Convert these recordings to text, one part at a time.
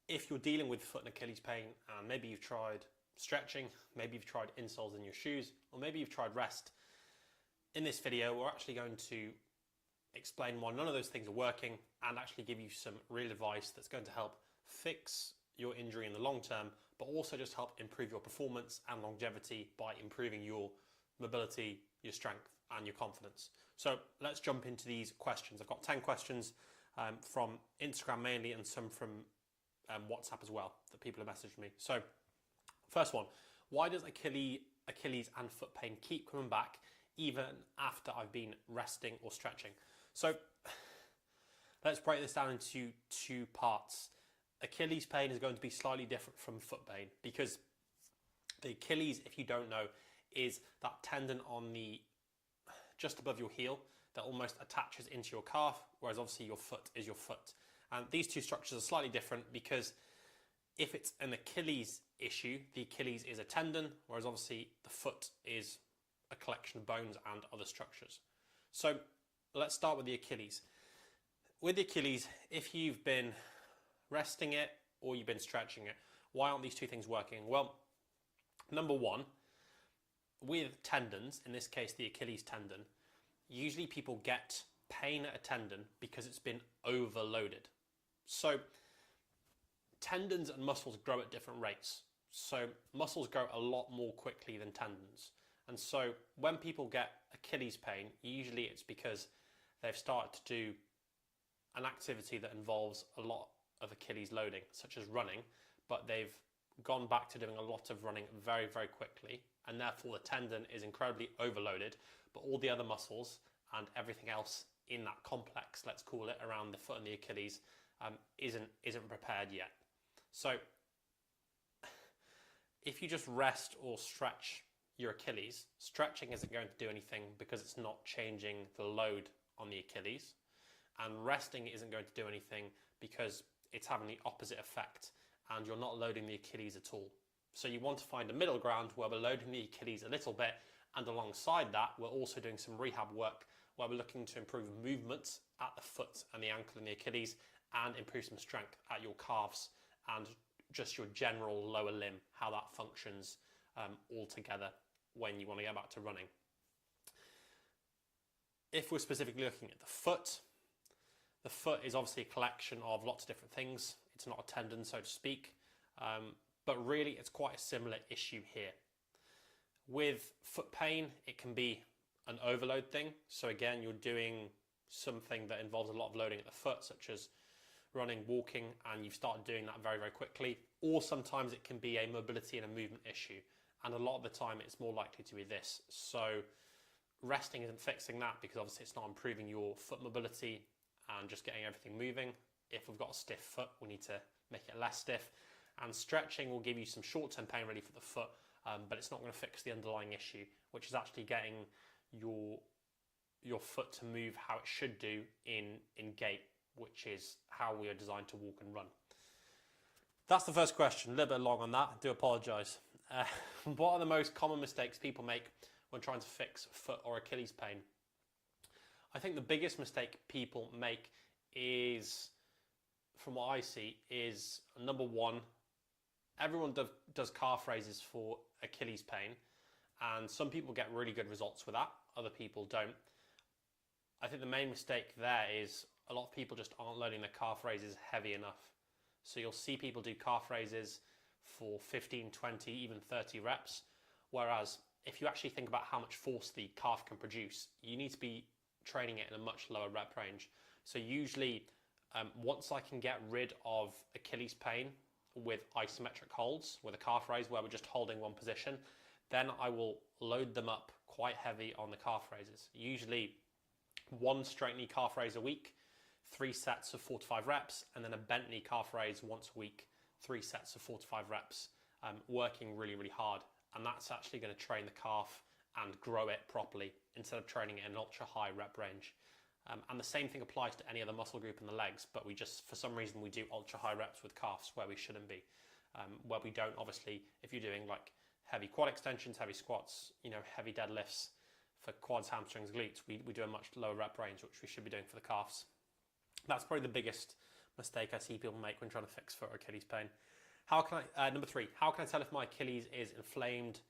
if you're dealing with foot and Achilles pain, and maybe you've tried stretching, maybe you've tried insoles in your shoes, or maybe you've tried rest, in this video we're actually going to explain why none of those things are working and actually give you some real advice that's going to help fix your injury in the long term, but also just help improve your performance and longevity by improving your mobility, your strength, and your confidence. So let's jump into these questions. I've got 10 questions from Instagram mainly, and some from WhatsApp as well that people have messaged me. So first one, why does Achilles and foot pain keep coming back even after I've been resting or stretching? So let's break this down into two parts. Achilles pain is going to be slightly different from foot pain, because the Achilles, if you don't know, is that tendon on the just above your heel that almost attaches into your calf, whereas obviously your foot is your foot. And these two structures are slightly different, because if it's an Achilles issue, the Achilles is a tendon, whereas obviously the foot is a collection of bones and other structures. So let's start with the Achilles. With the Achilles, if you've been resting it or you've been stretching it, why aren't these two things working? Well, number one, with tendons, in this case the Achilles tendon, usually people get pain at a tendon because it's been overloaded. So tendons and muscles grow at different rates. So muscles grow a lot more quickly than tendons. And so when people get Achilles pain, usually it's because they've started to do an activity that involves a lot of Achilles loading, such as running, but they've gone back to doing a lot of running very, very quickly, and therefore the tendon is incredibly overloaded, but all the other muscles and everything else in that complex, let's call it, around the foot and the Achilles isn't prepared yet. So if you just rest or stretch your Achilles, stretching isn't going to do anything because it's not changing the load on the Achilles, and resting isn't going to do anything because it's having the opposite effect and you're not loading the Achilles at all. So you want to find a middle ground where we're loading the Achilles a little bit, and alongside that we're also doing some rehab work where we're looking to improve movement at the foot and the ankle and the Achilles, and improve some strength at your calves and just your general lower limb, how that functions all together when you want to get back to running. If we're specifically looking at the foot is obviously a collection of lots of different things. It's not a tendon, so to speak, but really it's quite a similar issue here. With foot pain, it can be an overload thing. So again, you're doing something that involves a lot of loading at the foot, such as running, walking, and you've started doing that very, very quickly. Or sometimes it can be a mobility and a movement issue. And a lot of the time it's more likely to be this. So resting isn't fixing that, because obviously it's not improving your foot mobility and just getting everything moving. If we've got a stiff foot, we need to make it less stiff. And stretching will give you some short-term pain relief for the foot, but it's not going to fix the underlying issue, which is actually getting your foot to move how it should do in gait, which is how we are designed to walk and run. That's the first question. A little bit long on that. I do apologise. What are the most common mistakes people make when trying to fix foot or Achilles pain? I think the biggest mistake people make is, from what I see, is number one, everyone does calf raises for Achilles pain, and some people get really good results with that, other people don't. I think the main mistake there is a lot of people just aren't loading their calf raises heavy enough. So you'll see people do calf raises for 15, 20, even 30 reps, whereas if you actually think about how much force the calf can produce, you need to be training it in a much lower rep range. So usually once I can get rid of Achilles pain with isometric holds, with a calf raise where we're just holding one position, then I will load them up quite heavy on the calf raises. Usually one straight knee calf raise a week, 3 sets of 4 to 5 reps, and then a bent knee calf raise once a week, 3 sets of 4 to 5 reps, working really, really hard. And that's actually going to train the calf and grow it properly instead of training it in an ultra high rep range. And the same thing applies to any other muscle group in the legs, but we just, for some reason, we do ultra high reps with calves where we shouldn't be. Where we don't, obviously, if you're doing like heavy quad extensions, heavy squats, heavy deadlifts for quads, hamstrings, glutes, we do a much lower rep range, which we should be doing for the calves. That's probably the biggest mistake I see people make when trying to fix foot or Achilles pain. How can I, number 3, how can I tell if my Achilles is inflamed,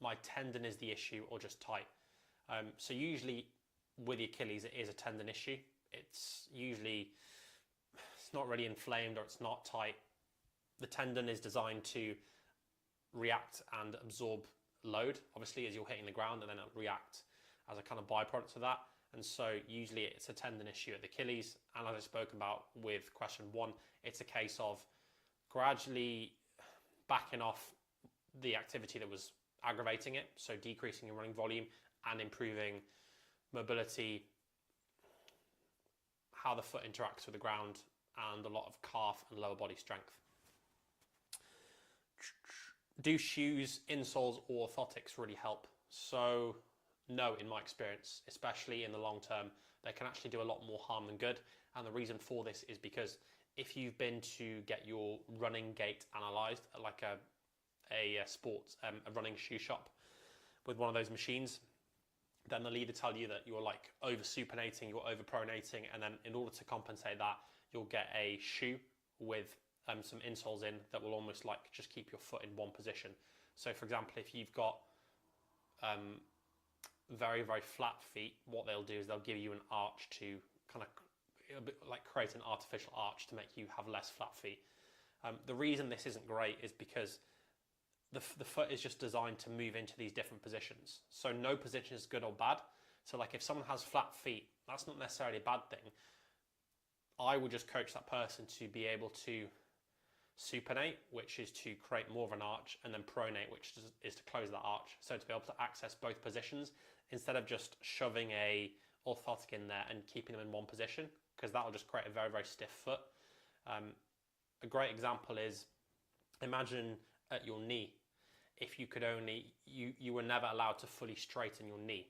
my tendon is the issue, or just tight? So usually with the Achilles, it is a tendon issue. It's not really inflamed or it's not tight. The tendon is designed to react and absorb load, obviously, as you're hitting the ground, and then it'll react as a kind of byproduct of that. And so usually it's a tendon issue at the Achilles. And as I spoke about with question 1, it's a case of gradually backing off the activity that was aggravating it, so decreasing your running volume and improving mobility, how the foot interacts with the ground, and a lot of calf and lower body strength. Do shoes, insoles, or orthotics really help? So no, in my experience, especially in the long term, they can actually do a lot more harm than good. And the reason for this is because if you've been to get your running gait analysed at like a running shoe shop with one of those machines, then they'll either tell you that you're like over supinating, you're over pronating, and then in order to compensate that, you'll get a shoe with some insoles in that will almost like just keep your foot in one position. So for example, if you've got very, very flat feet, what they'll do is they'll give you an arch to kind of like create an artificial arch to make you have less flat feet. The reason this isn't great is because the foot is just designed to move into these different positions. So no position is good or bad. So like if someone has flat feet, that's not necessarily a bad thing. I would just coach that person to be able to supinate, which is to create more of an arch, and then pronate, which is to close that arch. So to be able to access both positions instead of just shoving a orthotic in there and keeping them in one position, because that will just create a very, very stiff foot. A great example is, imagine at your knee, if you could only, you were never allowed to fully straighten your knee.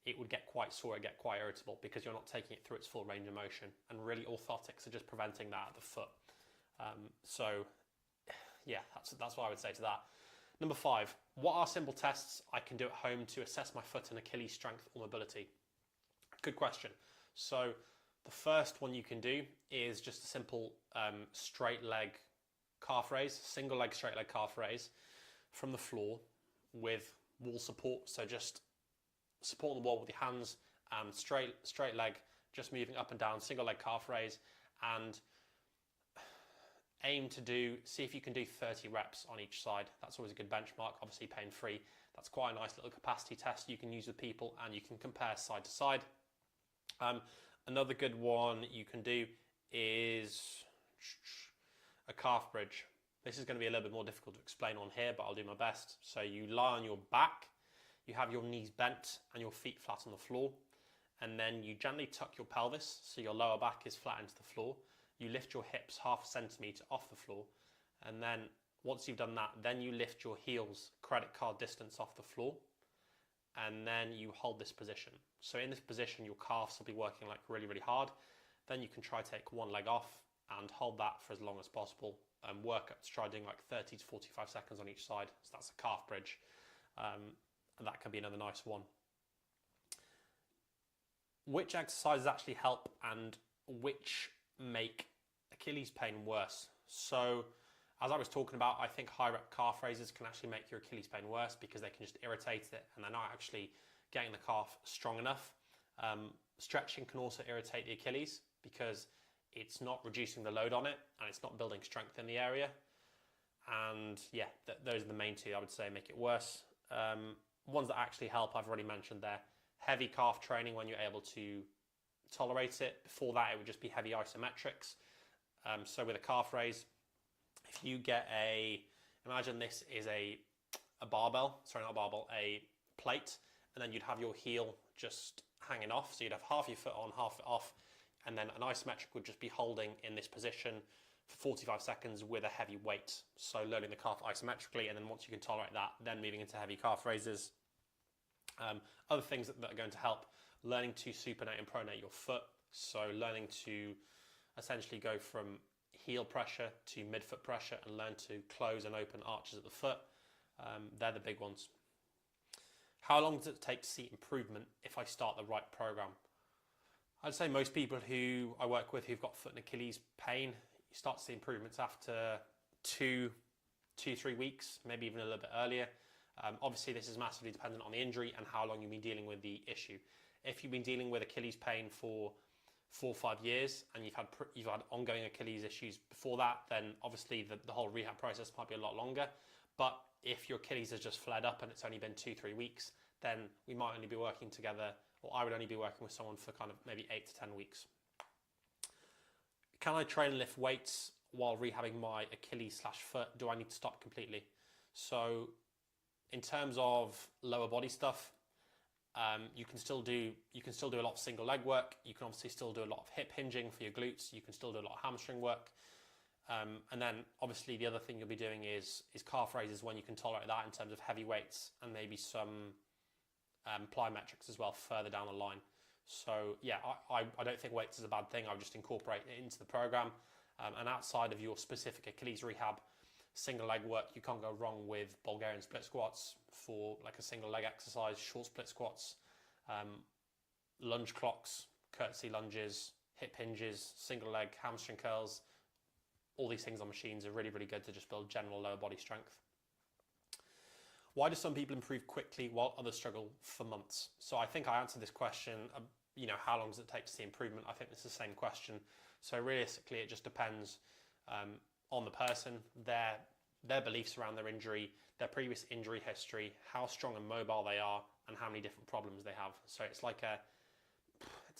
It would get quite sore, it'd get quite irritable because you're not taking it through its full range of motion. And really orthotics are just preventing that at the foot. So yeah, that's what I would say to that. Number 5, what are simple tests I can do at home to assess my foot and Achilles strength or mobility? Good question. So the first one you can do is just a simple straight leg calf raise, single leg straight leg calf raise from the floor with wall support. So just support the wall with your hands, straight leg, just moving up and down, single leg calf raise, and aim to see if you can do 30 reps on each side. That's always a good benchmark, obviously pain-free. That's quite a nice little capacity test you can use with people, and you can compare side to side. Another good one you can do is a calf bridge. This is going to be a little bit more difficult to explain on here, but I'll do my best. So you lie on your back, you have your knees bent and your feet flat on the floor, and then you gently tuck your pelvis so your lower back is flat into the floor. You lift your hips half a centimetre off the floor, and then once you've done that, then you lift your heels credit card distance off the floor, and then you hold this position. So in this position, your calves will be working like really, really hard. Then you can try take one leg off and hold that for as long as possible, and work up to try doing like 30 to 45 seconds on each side. So that's a calf bridge. And that can be another nice one. Which exercises actually help and which make Achilles pain worse? So as I was talking about, I think high rep calf raises can actually make your Achilles pain worse because they can just irritate it and they're not actually getting the calf strong enough. Stretching can also irritate the Achilles because it's not reducing the load on it and it's not building strength in the area. And yeah, those are the main two I would say make it worse. Ones that actually help, I've already mentioned there. Heavy calf training when you're able to tolerate it. Before that, it would just be heavy isometrics. So with a calf raise, if you get imagine this is a barbell, sorry, not a barbell, a plate, and then you'd have your heel just hanging off. So you'd have half your foot on, half it off, and then an isometric would just be holding in this position for 45 seconds with a heavy weight. So loading the calf isometrically, and then once you can tolerate that, then moving into heavy calf raises. Other things that are going to help, learning to supinate and pronate your foot. So learning to essentially go from heel pressure to midfoot pressure and learn to close and open arches at the foot. They're the big ones. How long does it take to see improvement if I start the right program? I'd say most people who I work with who've got foot and Achilles pain, you start to see improvements after 3 weeks, maybe even a little bit earlier. Obviously, this is massively dependent on the injury and how long you've been dealing with the issue. If you've been dealing with Achilles pain for 4 or 5 years and you've had ongoing Achilles issues before that, then obviously the whole rehab process might be a lot longer. But if your Achilles has just flared up and it's only been 2-3 weeks, then we might only be working together, or I would only be working with someone for kind of maybe 8 to 10 weeks. Can I train and lift weights while rehabbing my Achilles/foot? Do I need to stop completely? So in terms of lower body stuff, you can still do a lot of single leg work. You can obviously still do a lot of hip hinging for your glutes. You can still do a lot of hamstring work. And then obviously the other thing you'll be doing is calf raises when you can tolerate that in terms of heavy weights, and maybe some plyometrics as well further down the line. So yeah, I don't think weights is a bad thing. I would just incorporate it into the program. And outside of your specific Achilles rehab, single leg work, you can't go wrong with Bulgarian split squats for like a single leg exercise, short split squats, lunge clocks, curtsy lunges, hip hinges, single leg hamstring curls. All these things on machines are really, really good to just build general lower body strength. Why do some people improve quickly while others struggle for months? So I think I answered this question, how long does it take to see improvement? I think it's the same question. So realistically, it just depends on the person, their beliefs around their injury, their previous injury history, how strong and mobile they are, and how many different problems they have. So it's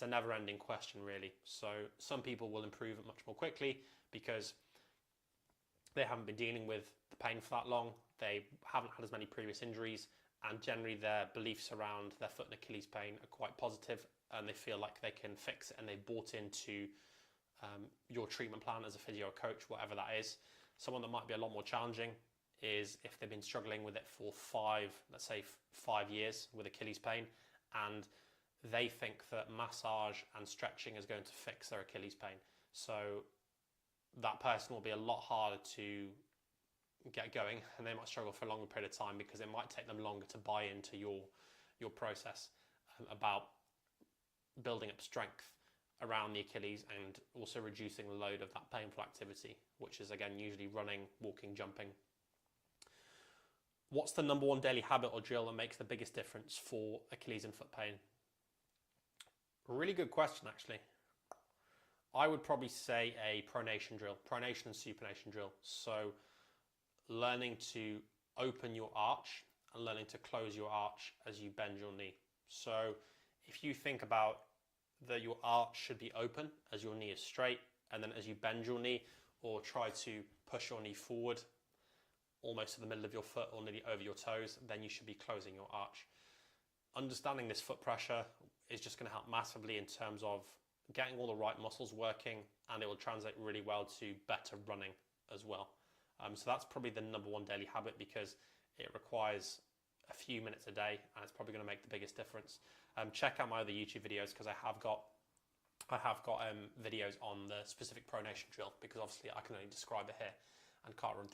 a never-ending question, really. So some people will improve much more quickly because they haven't been dealing with the pain for that long. They haven't had as many previous injuries, and generally their beliefs around their foot and Achilles pain are quite positive, and they feel like they can fix it, and they've bought into your treatment plan as a physio coach, whatever that is. Someone that might be a lot more challenging is if they've been struggling with it for 5 years with Achilles pain, and they think that massage and stretching is going to fix their Achilles pain. So that person will be a lot harder to get going, and they might struggle for a longer period of time because it might take them longer to buy into your process about building up strength around the Achilles and also reducing the load of that painful activity, which is again usually running, walking, jumping. What's the number one daily habit or drill that makes the biggest difference for Achilles and foot pain? Really good question, actually. I would probably say a pronation drill, pronation and supination drill. So learning to open your arch and learning to close your arch as you bend your knee. So if you think about that your arch should be open as your knee is straight, and then as you bend your knee or try to push your knee forward almost to the middle of your foot or nearly over your toes, then you should be closing your arch. Understanding this foot pressure is just going to help massively in terms of getting all the right muscles working, and it will translate really well to better running as well. So that's probably the number one daily habit because it requires a few minutes a day, and it's probably going to make the biggest difference. Check out my other YouTube videos because I have got videos on the specific pronation drill, because obviously I can only describe it here and can't run